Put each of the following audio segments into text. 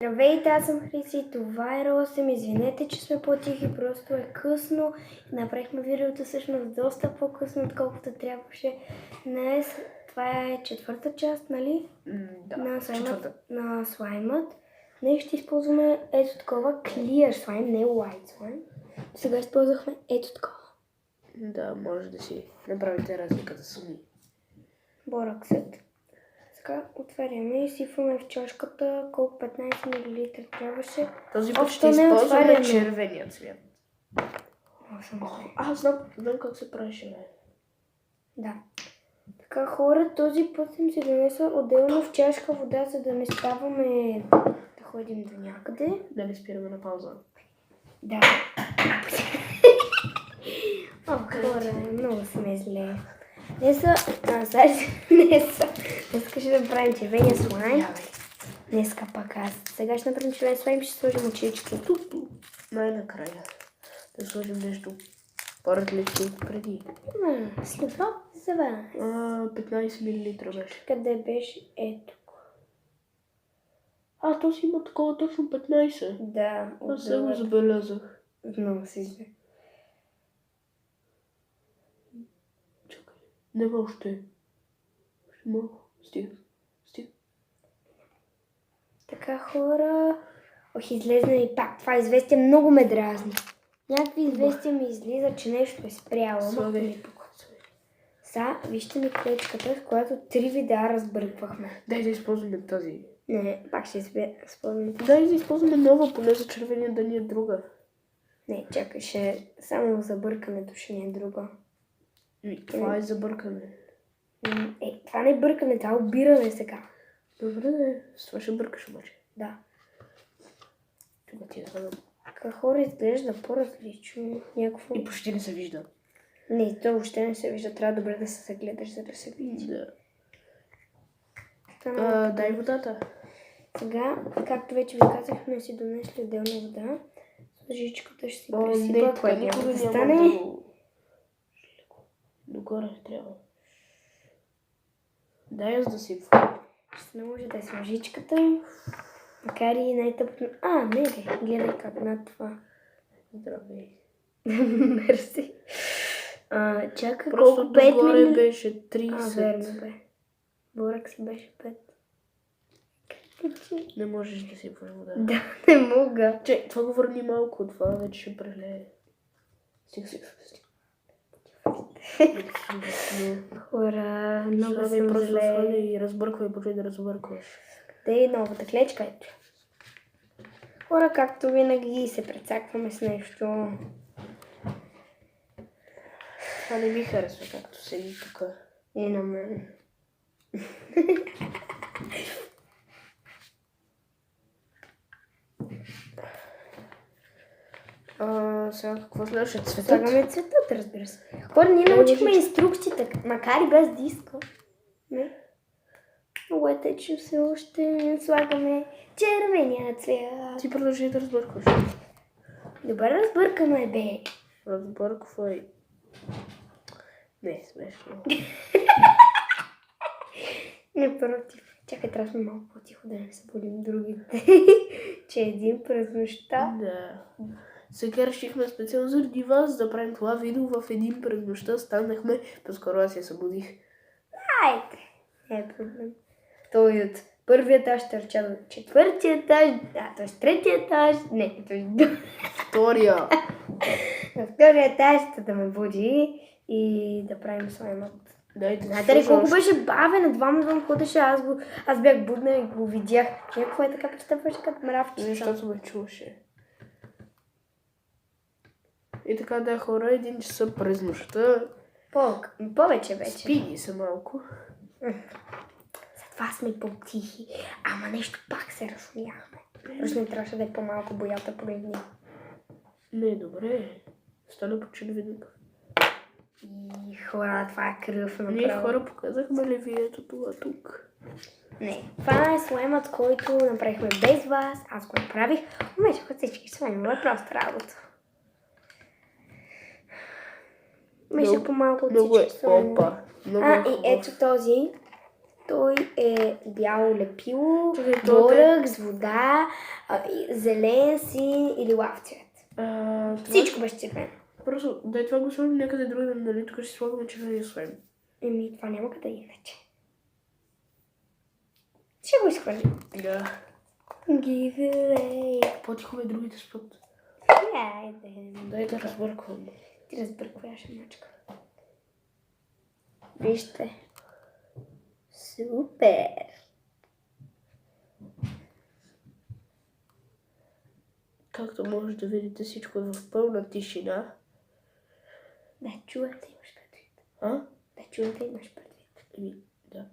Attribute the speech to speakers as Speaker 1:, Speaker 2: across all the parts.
Speaker 1: Здравейте, аз съм Хриси, това е Росем. Извинете, че сме по-тихи, просто е късно. Направихме видеото всъщност доста по-късно, отколкото трябваше. Днес това е четвърта част, нали?
Speaker 2: Да,
Speaker 1: на слаймът. Днес ще използваме ето такова clear slime, не white slime. Сега използвахме ето такова.
Speaker 2: Да, може да си направите разликата сами.
Speaker 1: Бораксът. Сега отваряме и сипваме в чашката колко 15 мл трябваше.
Speaker 2: Този път ще използваме червения цвят. Аз знам как се правеше.
Speaker 1: Да. Така, хора, този път съм си донесла отделно в чашка вода, за да не ставаме да ходим до някъде.
Speaker 2: Дали спираме на пауза?
Speaker 1: Да. Хора, много сме зле. Днеска ще направим червения слайм. Днеска пак аз. Сега ще направим червения слайм и ще сложим очички.
Speaker 2: Най-накрая. Да сложим нещо по-различно от преди.
Speaker 1: След това за вас.
Speaker 2: 15 мл беше.
Speaker 1: Къде беше? Ето.
Speaker 2: То си има такова точно 15.
Speaker 1: Да.
Speaker 2: Аз се го забелязах.
Speaker 1: Много си зле.
Speaker 2: Чакай. Нема още. Още малко. Стига.
Speaker 1: Така, хора. Излезна и пак. Това известие много ме дразни. Някакви известия ми излиза, че нещо е спряло. Вижте ми клечката, с която 3 видеа разбърквахме.
Speaker 2: Дай да използваме тази.
Speaker 1: Не, пак ще използваме.
Speaker 2: Дай да използваме нова, поне за червения да ни е друга.
Speaker 1: Не, чакай, само за бъркането ще ни е друга.
Speaker 2: Това е за бъркане.
Speaker 1: Това не е бъркане, това е обиране сега.
Speaker 2: Добре, с това ще бъркаш обаче.
Speaker 1: Да.
Speaker 2: Тук ти да дам.
Speaker 1: Така, хора, изглежда по-различно. Някакво...
Speaker 2: И почти не се вижда.
Speaker 1: Не, то въобще не се вижда. Трябва добре да се загледаш, за да се види.
Speaker 2: Да. Дай водата.
Speaker 1: Сега, както вече ви казахме, си донесли отделна вода. С лъжичката ще си пресипа, което няма да стане.
Speaker 2: Догоре трябва. Дай аз да сипвам.
Speaker 1: Ще не може да е с лъжичката. Макар и най-тъпно... не, гледай как над това.
Speaker 2: Здравей.
Speaker 1: Мерси. Чакай,
Speaker 2: просто
Speaker 1: колко 5
Speaker 2: догоре беше 30.
Speaker 1: Верно бе. Боракс беше 5.
Speaker 2: Не можеш да сипваш вода.
Speaker 1: Да, не мога.
Speaker 2: Това го върни малко, това вече ще прелее. Стига.
Speaker 1: Хора, много съм зле.
Speaker 2: И разбърквай, почай да разбъркваш.
Speaker 1: Къде е новата клечка? Ето. Хора, както винаги се прецакваме с нещо.
Speaker 2: Това не ми харесва, както седи тук.
Speaker 1: И на мен.
Speaker 2: Сега какво следваше? Цветът?
Speaker 1: Слагаме цветът, разбира се. Хора, ние научихме инструкциите, макар и без диска. Не. Много е течно все още. Слагаме червения цвят.
Speaker 2: Ти продължи да разбъркваш.
Speaker 1: Добре разбъркано бе.
Speaker 2: Разбърквай. Не, смешно.
Speaker 1: Не против. Чакай, трябва да сме малко по-тихо, да не се будим другите. Че един през нощта.
Speaker 2: Да. Сега решихме специално заради вас да правим това видео в един през нощта. Станахме, по-скоро аз я събудих.
Speaker 1: Айде. Не е проблем. Той от първия етаж търча до четвъртия етаж, т.е. третия етаж, не, т.е.
Speaker 2: Втория.
Speaker 1: На втория етаж да ме буди и да правим слаймът. Знаете ли колко беше бавен, двама ходеше, аз бях будна и го видях. Какво е така пристъпваше като мравчета?
Speaker 2: Защото ме чуваше. И така да, хора, 1 часа през нощта.
Speaker 1: Повече вече.
Speaker 2: Спини се малко.
Speaker 1: Затова сме по-тихи. Ама нещо пак се разсмяхме. Просто не трябваше да е по-малко боята погледни.
Speaker 2: Не, добре. Стана по-червеника.
Speaker 1: И хора, това е кръв направо.
Speaker 2: Ние хора показахме ли ви ето това тук?
Speaker 1: Не. Това е слаймът, който направихме без вас. Аз го направих. Умечихме всички слаймове, просто работа. Мисля по-малко от всички слаймове. И ето този. Той е бяло лепило,
Speaker 2: Чакай, то
Speaker 1: борък с вода, зелен, син или лав цвет. Всичко беше червено.
Speaker 2: Просто, дай това го сложим някъде другаде, нали? Тук ще слагаме червения слайм.
Speaker 1: Еми, това няма къде иначе. Ще го изхвърлим.
Speaker 2: Да.
Speaker 1: Give away.
Speaker 2: По-тихо бе, другите спят.
Speaker 1: Айде.
Speaker 2: Дай да разбърквам.
Speaker 1: Ти разбъркваш, мачка. Вижте. Супер!
Speaker 2: Както може да видите, всичко е в пълна тишина.
Speaker 1: Да чуете, имаш предвид.
Speaker 2: А?
Speaker 1: Да чуете, имаш предвид.
Speaker 2: Еми, да.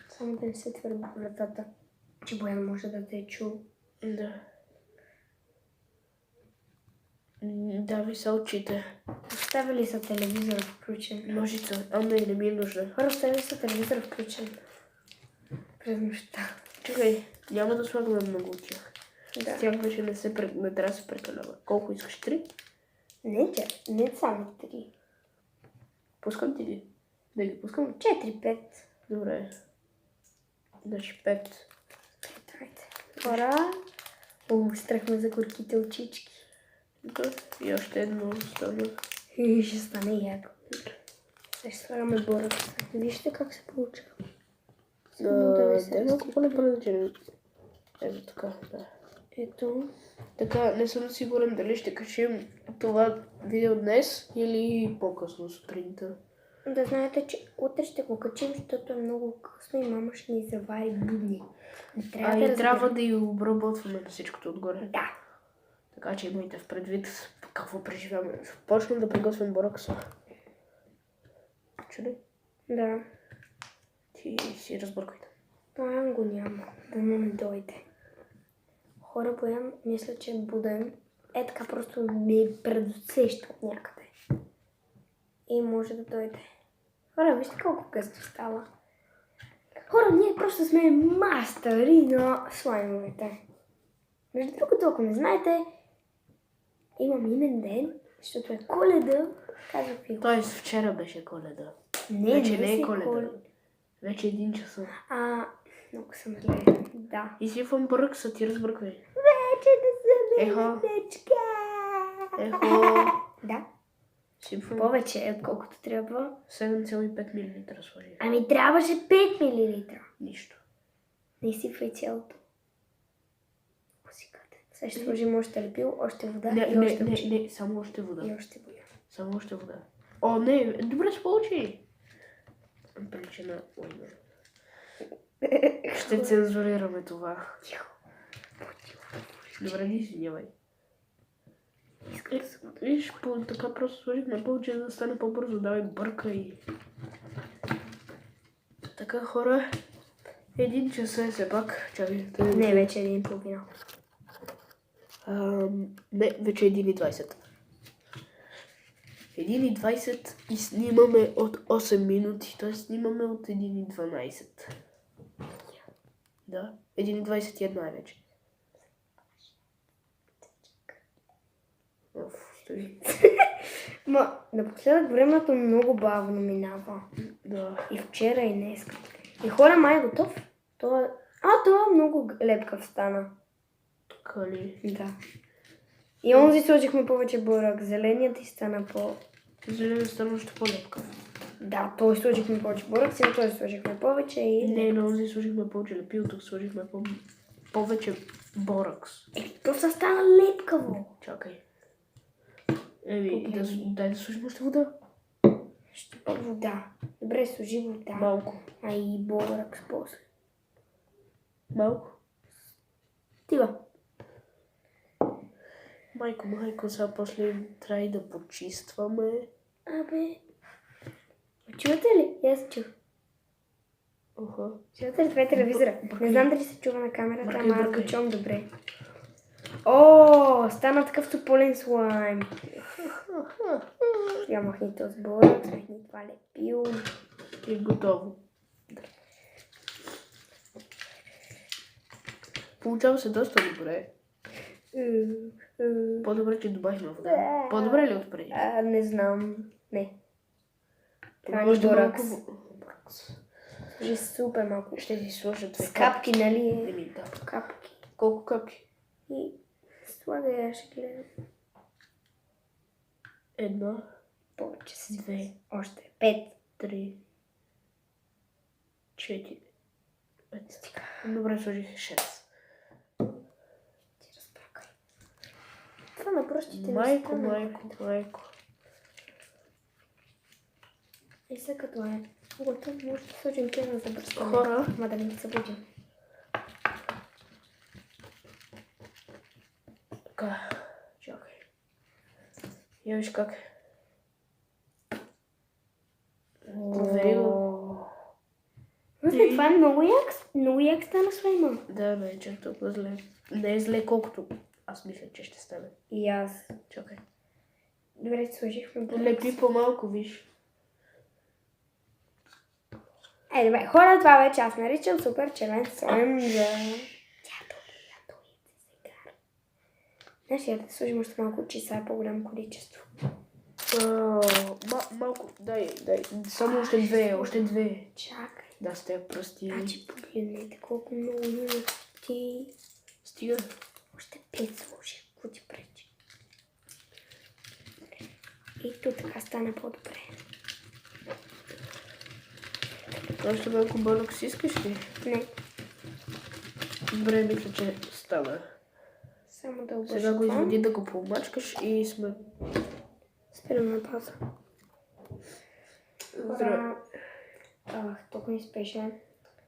Speaker 1: Само да не се твърди вратата, че Боян може да те е чул.
Speaker 2: Да. Да, ви са очите.
Speaker 1: Оставили са телевизора включен.
Speaker 2: Ножица. А не ми е нужна.
Speaker 1: Хора, оставили са телевизора включен. През нощта.
Speaker 2: Чакай, няма да слагаме много от тях.
Speaker 1: Да.
Speaker 2: С тях вече не трябва да се прекалява. Колко искаш? 3?
Speaker 1: Не само 3.
Speaker 2: Пускам ти ги? Да ги пускам?
Speaker 1: 4-5.
Speaker 2: Добре. Значи 5.
Speaker 1: Дайте. Хора. Страхме за горките очички.
Speaker 2: Да. И още едно остана.
Speaker 1: И ще стане яко. Сега ще слагаме боръкса. Вижте как се получава.
Speaker 2: Да, малко по-неприличен. Ето така, да.
Speaker 1: Ето.
Speaker 2: Така, не съм сигурен дали ще качим това видео днес или по-късно сутринта.
Speaker 1: Да знаете, че утре ще го качим, защото е много късно и мама ще ни завари будни.
Speaker 2: И трябва да и обработваме на всичкото отгоре.
Speaker 1: Да.
Speaker 2: Така че имайте в предвид какво преживяваме. Почнем да приготвим боръкса. Чули?
Speaker 1: Да.
Speaker 2: Ти си разбъркай.
Speaker 1: Боян го няма. Да не дойде. Хора, Боян, мисля, че е буден. Е така просто ми предусеща от някъде. И може да дойде. Хора, вижте колко късно става. Хора, ние просто сме мастери на слаймовете. Между другото, ако не знаете, имам имен ден, защото е Коледа. Казах ви.
Speaker 2: Тоест вчера беше Коледа.
Speaker 1: Не,
Speaker 2: Вече не е
Speaker 1: си
Speaker 2: Коледа. Вече 1 часа.
Speaker 1: Много съм зле. Да.
Speaker 2: Изсипвам боръкса, ти разбърквай.
Speaker 1: Вече да съм
Speaker 2: Ехо.
Speaker 1: дечка.
Speaker 2: Ехо.
Speaker 1: Да.
Speaker 2: Сипвам
Speaker 1: Повече, отколкото трябва.
Speaker 2: 7,5 мл сложи.
Speaker 1: Ами трябваше 5 мл.
Speaker 2: Нищо.
Speaker 1: Не изсипвай цялото. Посикате. Сега ще сложим още лепил, още вода и още мъчи.
Speaker 2: Не, само още вода.
Speaker 1: И още вода.
Speaker 2: Само още вода. О, не, добре се получи. Прилича на лайна. Ще цензурираме това. Добре, не извинявай. Виж, така просто сложихме повече, да стане по-бързо. Давай бъркай. Така, хора. 1 часа е все пак. Чакай.
Speaker 1: Не, вече 1,5.
Speaker 2: Не, вече 1,20. 1,20 и снимаме от 8 минути. Т.е. снимаме от 1,12. Да, 1,21 е вече. Стои.
Speaker 1: Напоследък времето много бавно минава.
Speaker 2: Да.
Speaker 1: И вчера, и днес. И хора, май е готов? Това е много лепкав стана.
Speaker 2: Така ли?
Speaker 1: Да. И онзи сложихме повече бурък. Зеленият и стана по...
Speaker 2: Зеленият стана още по-лепка.
Speaker 1: Да, той сложихме повече бурък, сега той сложихме повече и...
Speaker 2: Не, но онзи сложихме повече лепил, тук сложихме повече боръкс.
Speaker 1: То се стана лепкаво.
Speaker 2: Чакай. Дай да сложим още вода.
Speaker 1: Ще по вода. Добре, сложи вода.
Speaker 2: Малко.
Speaker 1: А и бурък после.
Speaker 2: Малко.
Speaker 1: Тива.
Speaker 2: Майко, сега после трябва и да почистваме.
Speaker 1: Абе. Чувате ли? Аз чух.
Speaker 2: Оха.
Speaker 1: Чувате ли това е телевизора?
Speaker 2: Бъркай.
Speaker 1: Не знам дали се чува на камерата,
Speaker 2: Бъркай,
Speaker 1: ама аз
Speaker 2: бъркай.
Speaker 1: го чувам добре. О, стана такъв тополен слайм. Я махни този бурък, смехни това лепил.
Speaker 2: И готово. Получава се доста добре. По-добре, че добавихме вода. По-добре ли отпреди?
Speaker 1: Не знам. Не. Това ни
Speaker 2: Още
Speaker 1: буръкс.
Speaker 2: малко
Speaker 1: Служи супер малко.
Speaker 2: Ще ти сложа две
Speaker 1: С капки, нали?
Speaker 2: Не ми да.
Speaker 1: Капки.
Speaker 2: Колко капки?
Speaker 1: И слагай, аз ще гледам.
Speaker 2: Едно,
Speaker 1: Повече си.
Speaker 2: две,
Speaker 1: Още. 5.
Speaker 2: 3, 4.
Speaker 1: Стига.
Speaker 2: Добре, сложих 6.
Speaker 1: Ти разпракай. Това на пръстите
Speaker 2: Майко,
Speaker 1: не стана.
Speaker 2: майко.
Speaker 1: И сега като е готов, може да сложим крема за бръскане.
Speaker 2: Хора.
Speaker 1: Ма да не ги събудим.
Speaker 2: Така, чакай. Я виж как. Провери го.
Speaker 1: Това е много як стана слайма.
Speaker 2: Да, не е чак толкова зле. Не е зле колкото аз мисля, че ще стане.
Speaker 1: И аз.
Speaker 2: Чакай.
Speaker 1: Добре, сложихме бурекс.
Speaker 2: Лепи по-малко, виж.
Speaker 1: Добре, хора, това вече аз наричам супер червен слайм за... Знаеш, я да сложим още малко часа, е по-голямо количество.
Speaker 2: Малко, дай. Само още две.
Speaker 1: Чакай.
Speaker 2: Да, с тези пръсти.
Speaker 1: Значи погледнете колко много минути.
Speaker 2: Стига.
Speaker 1: Още 5 сложи, какво ти пречи. И тук така стана по-добре.
Speaker 2: Още малко бонок си искаш ли?
Speaker 1: Не,
Speaker 2: Добре, мисля, че стана.
Speaker 1: само да обършвам.
Speaker 2: Сега го изведи да го помачкаш и сме...
Speaker 1: Спирам на пауза.
Speaker 2: Здравей.
Speaker 1: Толкова ми спеше.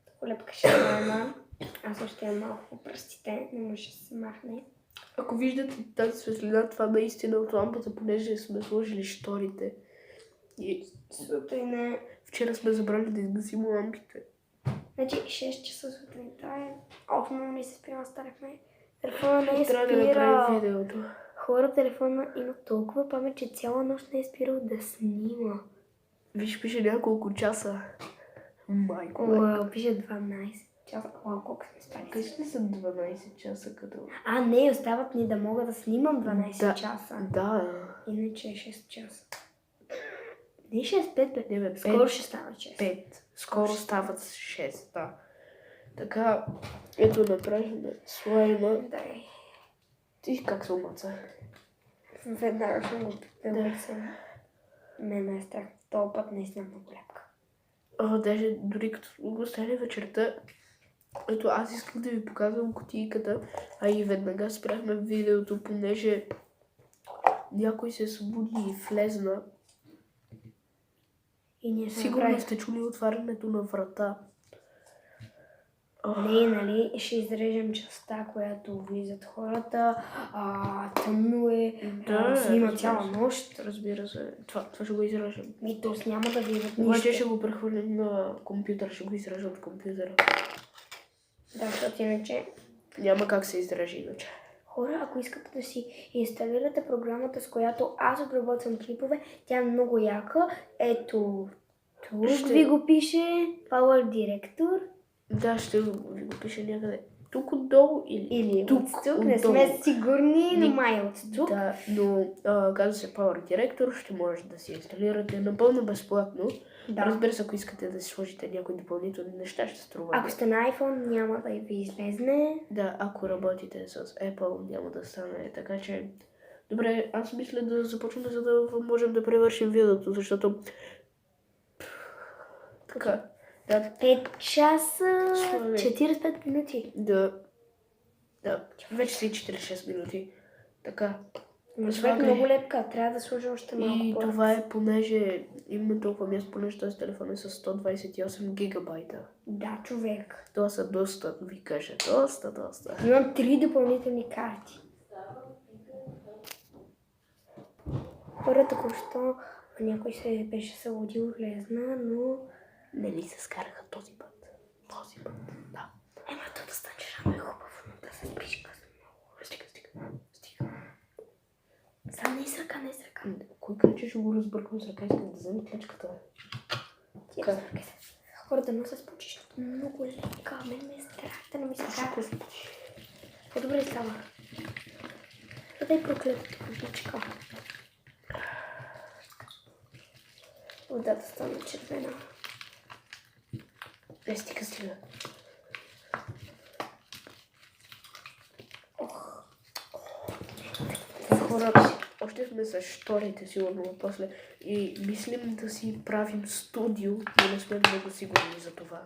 Speaker 1: Толкова лепка ще има. Аз още имам малко по пръстите, не може да се махне.
Speaker 2: Ако виждате тази светлина, това наистина от лампата, понеже сме сложили шторите. И
Speaker 1: Защото и не...
Speaker 2: вчера сме забрали да изгасим лампите.
Speaker 1: Значи 6 часа сутринта е. Много ми се спира, останахме. Телефона не е
Speaker 2: Трябва да направим
Speaker 1: спирал.
Speaker 2: видеото.
Speaker 1: Хора, телефона има толкова памет, че цяла нощ не е спирал да снима.
Speaker 2: Виж, пише няколко часа. Майко.
Speaker 1: Уау, пише 12 часа. Уау, колко сме спали.
Speaker 2: Къде ли са 12 часа като...
Speaker 1: Не, остават ни да мога да снимам 12
Speaker 2: Да.
Speaker 1: часа.
Speaker 2: Да.
Speaker 1: Иначе е 6 часа. Не 6, 5, бе.
Speaker 2: Не, бе,
Speaker 1: Скоро ще става 6.
Speaker 2: 5. Скоро стават 6, да. Така, ето направихме слайма.
Speaker 1: Дай.
Speaker 2: Ти как се омаца?
Speaker 1: Веднага ще го питам. Ме е страх. Този път наистина много лепка.
Speaker 2: Даже дори като го стане вечерта, ето аз исках да ви показвам кутийката, а и веднага спряхме видеото, понеже някой се събуди и влезна.
Speaker 1: И ние
Speaker 2: Сигурно сте чули отварянето на врата.
Speaker 1: Не, нали, ще изрежем частта, която влизат хората. Тъмно е, снима цяла нощ.
Speaker 2: Разбира се. Това ще го изрежем.
Speaker 1: И то няма да видят
Speaker 2: Обаче
Speaker 1: нищо.
Speaker 2: ще го прехвърлим на компютър, ще го изрежа от компютъра.
Speaker 1: Да, защото иначе...
Speaker 2: Няма как се изрежи иначе.
Speaker 1: Хора, ако искате да си инсталирате програмата, с която аз обработвам клипове, тя е много яка. Ето, тук ви го пише Power Director.
Speaker 2: Да, ще ви го пише някъде. Тук отдолу или
Speaker 1: Тук не сме сигурни, но май от тук.
Speaker 2: Да, но казва се Power Director, ще можете да си инсталирате напълно безплатно.
Speaker 1: Да.
Speaker 2: Разбира се, ако искате да си сложите някои допълнителни неща, ще струва.
Speaker 1: Ако сте на iPhone, няма да ви излезне.
Speaker 2: Да, ако работите с Apple, няма да стане. Така че, добре, аз мисля да започваме, за да можем да превършим видеото, защото... Така, да.
Speaker 1: 5 часа,
Speaker 2: Славе.
Speaker 1: 45 минути.
Speaker 2: Да, вече си 46 минути. Така.
Speaker 1: Човек
Speaker 2: Слагай.
Speaker 1: много лепка, трябва да сложа още малко
Speaker 2: И
Speaker 1: по-рано.
Speaker 2: това е понеже имаме толкова място, понеже този телефон е с 128 гигабайта.
Speaker 1: Да, човек.
Speaker 2: Това са доста, ви кажа, доста.
Speaker 1: Имам 3 допълнителни карти. Хората току-що някой се беше събудил, влезна, но...
Speaker 2: Нали се скараха този път? Да.
Speaker 1: Ема то да станеш рано е хубаво, но да се спиш късно много.
Speaker 2: Стига.
Speaker 1: Сам не с ръка, не с ръка.
Speaker 2: Кой каза, че ще го разбъркам с ръка, искам да вземе клечката?
Speaker 1: Ти разбъркай се. Хората но се спочи, защото много лека. Мен ме е страх да не ми се кара. По-добре става. Дай проклетата кубичка. Водата стана червена.
Speaker 2: Стига. Хора, още сме с шторите, сигурно после. И мислим да си правим студио, но не сме много сигурни за това.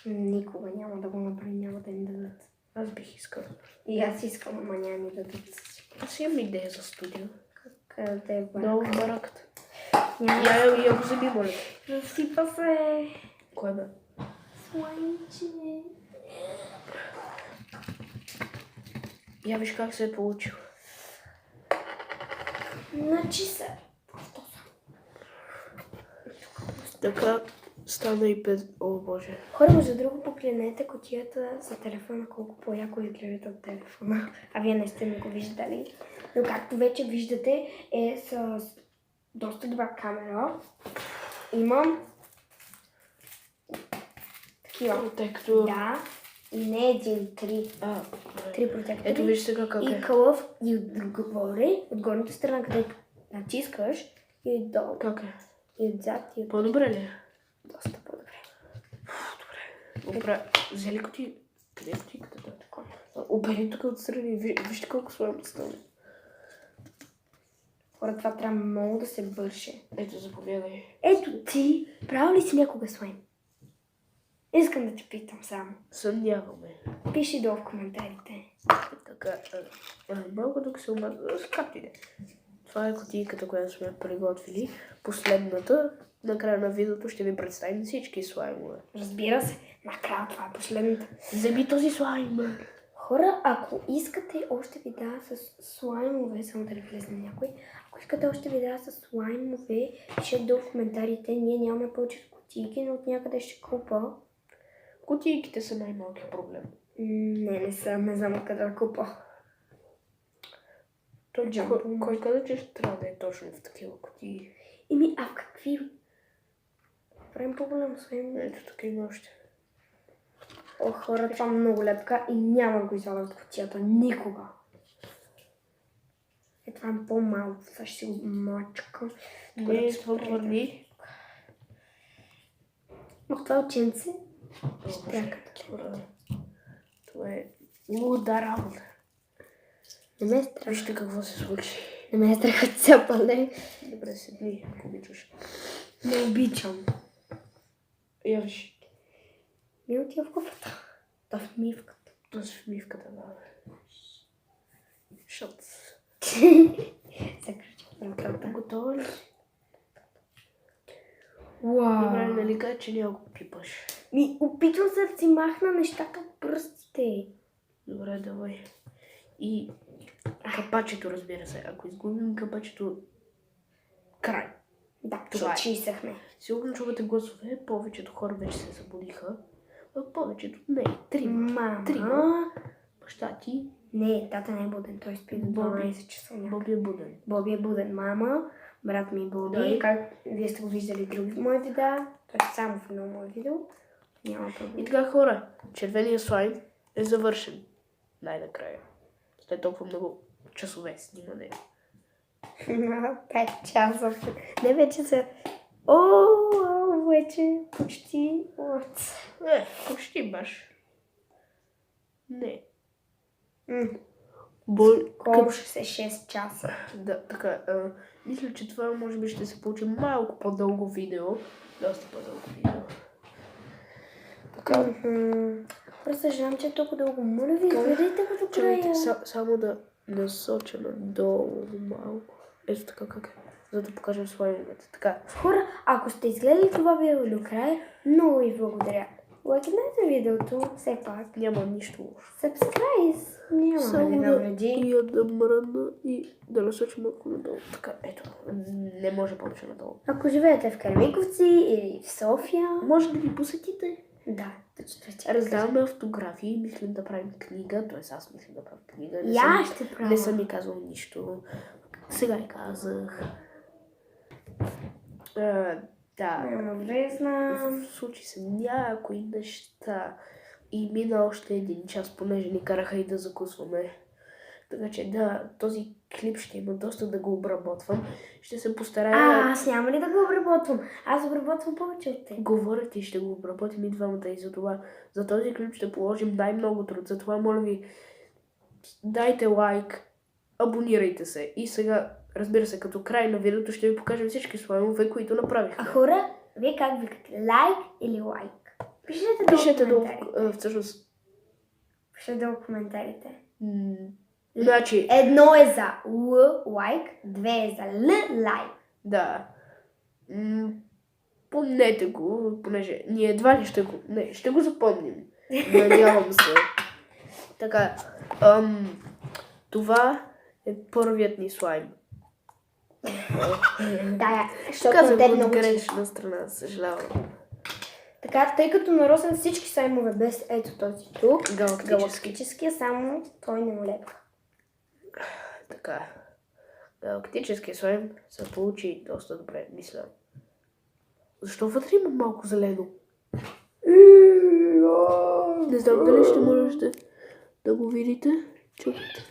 Speaker 1: Никога няма да го направим, няма да ни дадат.
Speaker 2: Аз бих искал.
Speaker 1: И аз искам, ама няма ми дадат.
Speaker 2: Аз имам идея за студио.
Speaker 1: Къде е
Speaker 2: Долу
Speaker 1: барака?
Speaker 2: в бараката.
Speaker 1: Няма.
Speaker 2: Я го вземи, моля.
Speaker 1: Разсипа се.
Speaker 2: Кой бе?
Speaker 1: Слайнче.
Speaker 2: Я виж как се е получил.
Speaker 1: Значи се.
Speaker 2: Така стана и пет... О, боже.
Speaker 1: Хора, между друго, погледнете кутията за телефона, колко по-яко изглежда от телефона. А вие не сте ми го виждали. Но както вече виждате, е с доста добра камера. Имам такива.
Speaker 2: Тъй като...
Speaker 1: Да. И не един, три. Три протектори.
Speaker 2: Ето виж сега как
Speaker 1: И
Speaker 2: е.
Speaker 1: кълъв и отгоре, от горната страна, където натискаш, и отдолу.
Speaker 2: Как е?
Speaker 1: И отзад, и от...
Speaker 2: По-добре ли е?
Speaker 1: Доста по-добре.
Speaker 2: Добре. Взели коти... Къде е котиката? Да, така. Обери тук отстрани. Вижте колко слабо стане.
Speaker 1: Хора, това трябва много да се бърше.
Speaker 2: Ето, заповядай.
Speaker 1: Ето ти, правил ли си някога слайм? Искам да те питам само.
Speaker 2: Съмняваме.
Speaker 1: Пиши долу в коментарите.
Speaker 2: Така, малко тук се омаза. Както и да е. Това е кутийката, която сме приготвили. Последната. Накрая на видеото ще ви представим всички слаймове.
Speaker 1: Разбира се, накрая това е последната.
Speaker 2: Вземи този слайм.
Speaker 1: Хора, ако искате още видеа с слаймове, само да не влезне някой, ако искате още видеа с слаймове, пишете долу в коментарите. Ние нямаме повече кутийки, но от някъде ще купа.
Speaker 2: Кутийките са най-малкият проблем.
Speaker 1: Не са, не знам откъде да купа.
Speaker 2: Кой каза, че ще трябва да е точно в такива кутии?
Speaker 1: А в какви? Правим по-голям слайм.
Speaker 2: Ето тук има още.
Speaker 1: О, хора, това много лепка и няма да го извадя от кутията. Никога. Това е по-малко. Сега ще си го мачкам.
Speaker 2: Не, това върни.
Speaker 1: Това е ученце. Штряката.
Speaker 2: Това е луда работа.
Speaker 1: Не ме е страх.
Speaker 2: Вижте какво се случи.
Speaker 1: Не ме е страх от цяпане.
Speaker 2: Добре, седни, ако обичаш.
Speaker 1: Не обичам.
Speaker 2: Я виж.
Speaker 1: Не отива в куфата. Да, в мивката.
Speaker 2: Аз в мивката, да. Шот.
Speaker 1: Закръчих ръката.
Speaker 2: Готова ли си?
Speaker 1: Вау.
Speaker 2: Добре, нали кажа, че няма го пипаш.
Speaker 1: Опитвам се да си махна нещата от пръстите.
Speaker 2: Добре, давай. И капачето, разбира се. Ако изгубим капачето, край.
Speaker 1: Да,
Speaker 2: Това е.
Speaker 1: чисахме.
Speaker 2: Сигурно чувате гласове, повечето хора вече се събудиха. А повечето не.
Speaker 1: Мама.
Speaker 2: Трима. Баща ти.
Speaker 1: Не, тата не е буден, той спи до
Speaker 2: Боби.
Speaker 1: 12 часа.
Speaker 2: Боби е буден.
Speaker 1: Боби е буден. Мама, брат ми е Боби.
Speaker 2: Да.
Speaker 1: Как вие сте го виждали в други мои видеа, той е само в едно мое видео. Няма
Speaker 2: И
Speaker 1: проблем.
Speaker 2: така, хора, червения слайм е завършен. Най-накрая. След толкова много часове снимане.
Speaker 1: 5 часа. Не, вече са... вече почти...
Speaker 2: Почти баш. Не.
Speaker 1: М,
Speaker 2: Бой...
Speaker 1: Колко ще се 6 часа.
Speaker 2: Да, така. Мисля, че това може би ще се получи малко по-дълго видео. Доста по-дълго видео. Така.
Speaker 1: Просто съжалявам, че е толкова дълго. Моля ви, гледайте го до края.
Speaker 2: Чакайте, само да насоча надолу малко. Ето така как е. За да покажем слаймовете. Така.
Speaker 1: Хора, ако сте изгледали това видео до края, много ви благодаря. Лайкнете видеото, все пак.
Speaker 2: Няма нищо лошо.
Speaker 1: Subscribe, няма да ви
Speaker 2: Само
Speaker 1: навреди.
Speaker 2: да мръдна и да насоча малко надолу. Така, ето. Не може повече надолу.
Speaker 1: Ако живеете в Кърмиковци или в София,
Speaker 2: Може да ви посетите.
Speaker 1: да, точно ще
Speaker 2: Раздаваме автографии, мислим да правим книга, т.е. аз мислим да правя книга.
Speaker 1: Я ще правя.
Speaker 2: Не съм ми казал нищо. Сега ли казах? Да.
Speaker 1: Няма влезна.
Speaker 2: Случи се някои неща. И мина още един час, понеже ни караха и да закусваме. Така че да, този клип ще има доста да го обработвам. Ще се постарая...
Speaker 1: Аз няма ли да го обработвам? Аз обработвам повече от теб.
Speaker 2: Говоря ти, ще го обработим и двамата и за това. За този клип ще положим най-много труд. Затова, моля ви, дайте лайк, абонирайте се. И сега, разбира се, като край на видеото ще ви покажем всички слаймове, които направихме.
Speaker 1: А хора, вие как викате? Лайк или лайк? Пишете
Speaker 2: Пишете
Speaker 1: долу в
Speaker 2: долу,
Speaker 1: коментарите.
Speaker 2: всъщност...
Speaker 1: Пишете долу в коментарите.
Speaker 2: Значи,
Speaker 1: Едно е за лайк, две е за лайк.
Speaker 2: да. Помнете го, понеже ние едва ли ще го... Не, ще го запомним. Надявам се. Така, това е първият ни слайм.
Speaker 1: Да, защото на
Speaker 2: Казвам
Speaker 1: теб
Speaker 2: от
Speaker 1: много
Speaker 2: грешна страна, съжалявам.
Speaker 1: Така, тъй като на Росен всички слаймове без ето този тук, галактическия, само той не му лепва.
Speaker 2: Така. Галактическия слайм се получи доста добре, мисля. Защо вътре има малко зелено? Не знам дали ще можете да го видите. Чукайте.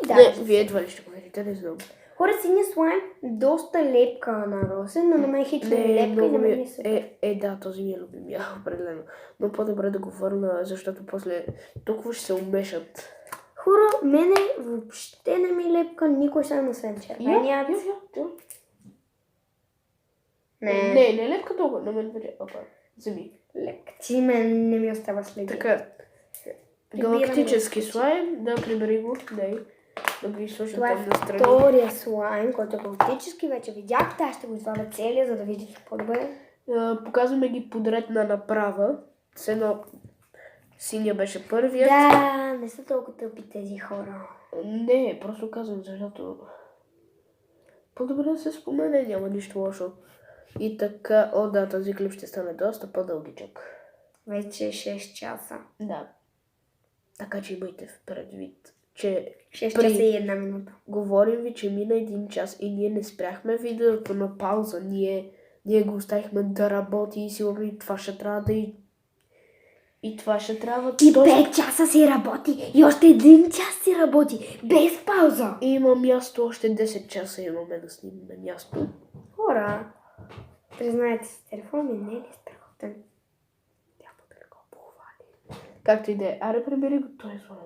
Speaker 1: Да,
Speaker 2: Не, вие едва ли ще го видите, не знам.
Speaker 1: хора, синия слайм доста лепка на Росен, но на мен хич не е лепка и на мен не се.
Speaker 2: Да, този ми е любимия, определено. Но по-добре да го върна, защото после толкова ще се умешат.
Speaker 1: Хора, мене въобще не ми лепка никой слайм, освен червеният.
Speaker 2: Не е лепка толкова, на мен вече. Опа, вземи.
Speaker 1: Лепка. Ти мен не ми остава следи.
Speaker 2: Така, галактически слайм, да, прибери го, дай. Да го изслушам
Speaker 1: Това е
Speaker 2: там настрани.
Speaker 1: втория слайм, който е галактически, вече видяхте, аз ще го извадя целия, за да видите по-добре.
Speaker 2: Показваме ги подред на направа. С едно синия беше първият.
Speaker 1: Да, не са толкова тъпи тези хора.
Speaker 2: Не, просто казвам, защото по-добре да се спомене, няма нищо лошо. И така, да, този клип ще стане доста по-дългичък.
Speaker 1: Вече 6 часа.
Speaker 2: Да. Така че имайте в предвид, че
Speaker 1: 6 часа и 1 минута.
Speaker 2: говорим ви, че мина 1 час и ние не спряхме видеото на пауза. Ние го оставихме да работи и сигурно и това ще трябва да и това ще трябва...
Speaker 1: И 5 часа си работи, и още 1 час си работи, без пауза.
Speaker 2: Има място, още 10 часа имаме да снимаме място.
Speaker 1: Хора, признаете си, телефон ми не е ли страхотен?
Speaker 2: Както и да е. Аре, прибери го, той е слайм.